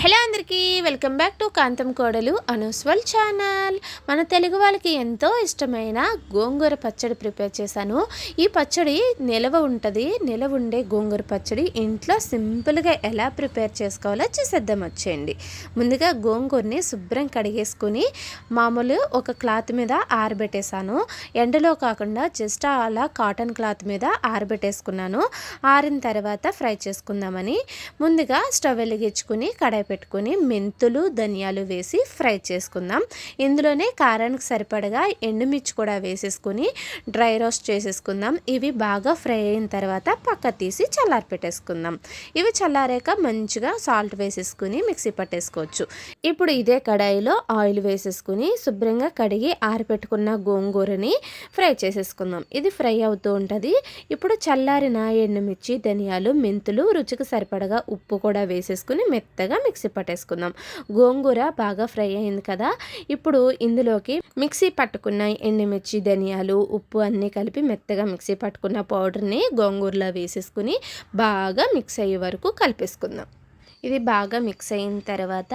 Hello అందరికీ welcome back to కాంతం కోడలు అనూస్వల్ channel. మన తెలుగు వాళ్ళకి ఎంతో ఇష్టమైన గోంగూర పచ్చడి ప్రిపేర్ చేశాను. ఈ పచ్చడి నిలవ ఉంటుంది. నిలవ ఉండే గోంగూర పచ్చడి ఇంట్లో సింపుల్గా ఎలా ప్రిపేర్ చేసుకోవాలో చూసేద్దాం వచ్చేయండి. ముందుగా గోంగూరని శుభ్రం కడిగేసుకుని మామూలు ఒక క్లాత్ మీద ఆరబెట్టేశాను. ఎండలో కాకుండా జస్ట్ అలా కాటన్ క్లాత్ మీద ఆరబెట్టేసుకున్నాను. ఆరిన తర్వాత ఫ్రై చేసుకుందామని ముందుగా స్టవ్ వెలిగించుకుని కడాయి పెట్టుకుని మెంతులు ధనియాలు వేసి ఫ్రై చేసుకుందాం. ఇందులోనే కారానికి సరిపడగా ఎండుమిర్చి కూడా వేసేసుకుని డ్రై రోస్ట్ చేసేసుకుందాం. ఇవి బాగా ఫ్రై అయిన తర్వాత పక్క తీసి చల్లారి పెట్టేసుకుందాం. ఇవి చల్లారాక మంచిగా సాల్ట్ వేసేసుకుని మిక్సీ పట్టేసుకోవచ్చు. ఇప్పుడు ఇదే కడాయిలో ఆయిల్ వేసేసుకుని శుభ్రంగా కడిగి ఆరిపెట్టుకున్న గోంగూరని ఫ్రై చేసేసుకుందాం. ఇది ఫ్రై అవుతూ ఉంటుంది. ఇప్పుడు చల్లారిన ఎండుమిర్చి ధనియాలు మెంతులు రుచికి సరిపడగా ఉప్పు కూడా వేసేసుకుని మెత్తగా మిక్సీ పట్టేసుకుందాం. గోంగూర బాగా ఫ్రై అయింది కదా, ఇప్పుడు ఇందులోకి మిక్సీ పట్టుకున్న ఎండుమిర్చి ధనియాలు ఉప్పు అన్నీ కలిపి మెత్తగా మిక్సీ పట్టుకున్న పౌడర్ని గోంగూరలో వేసేసుకుని బాగా మిక్స్ అయ్యే వరకు కలిపేసుకుందాం. ఇది బాగా మిక్స్ అయిన తర్వాత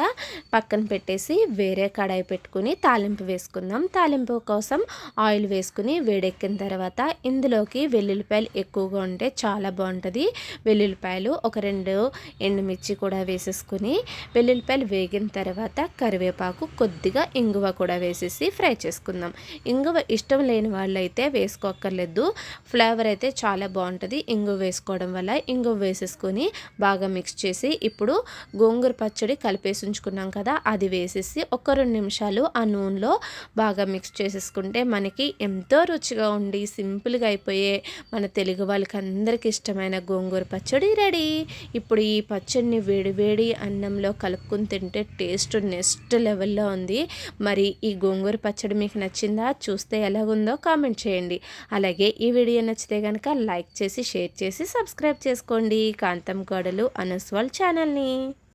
పక్కన పెట్టేసి వేరే కడాయి పెట్టుకుని తాలింపు వేసుకుందాం. తాలింపు కోసం ఆయిల్ వేసుకుని వేడెక్కిన తర్వాత ఇందులోకి వెల్లుల్లిపాయలు ఎక్కువగా ఉంటే చాలా బాగుంటుంది. వెల్లుల్లిపాయలు ఒక 2 ఎండుమిర్చి కూడా వేసేసుకుని వెల్లుల్లిపాయలు వేగిన తర్వాత కరివేపాకు కొద్దిగా ఇంగువ కూడా వేసేసి ఫ్రై చేసుకుందాం. ఇంగువ ఇష్టం లేని వాళ్ళు అయితే వేసుకోక్కర్లేదు. ఫ్లేవర్ అయితే చాలా బాగుంటుంది ఇంగువ వేసుకోవడం వల్ల. ఇంగువ వేసేసుకొని బాగా మిక్స్ చేసి ఇప్పుడు గోంగూర పచ్చడి కలిపేసి ఉంచుకున్నాం కదా, అది వేసేసి ఒక 2 నిమిషాలు ఆ నూనెలో బాగా మిక్స్ చేసేసుకుంటే మనకి ఎంతో రుచిగా ఉండి సింపుల్గా అయిపోయే మన తెలుగు వాళ్ళకి అందరికీ ఇష్టమైన గోంగూర పచ్చడి రెడీ. ఇప్పుడు ఈ పచ్చడిని వేడి అన్నంలో కలుపుకుని తింటే టేస్ట్ నెక్స్ట్ లెవెల్లో ఉంది. మరి ఈ గోంగూర పచ్చడి మీకు నచ్చిందా? చూస్తే ఎలాగుందో కామెంట్ చేయండి. అలాగే ఈ వీడియో నచ్చితే కనుక లైక్ చేసి షేర్ చేసి సబ్స్క్రైబ్ చేసుకోండి కాంతం కోడలు అనూస్వల్ ఛానల్ని.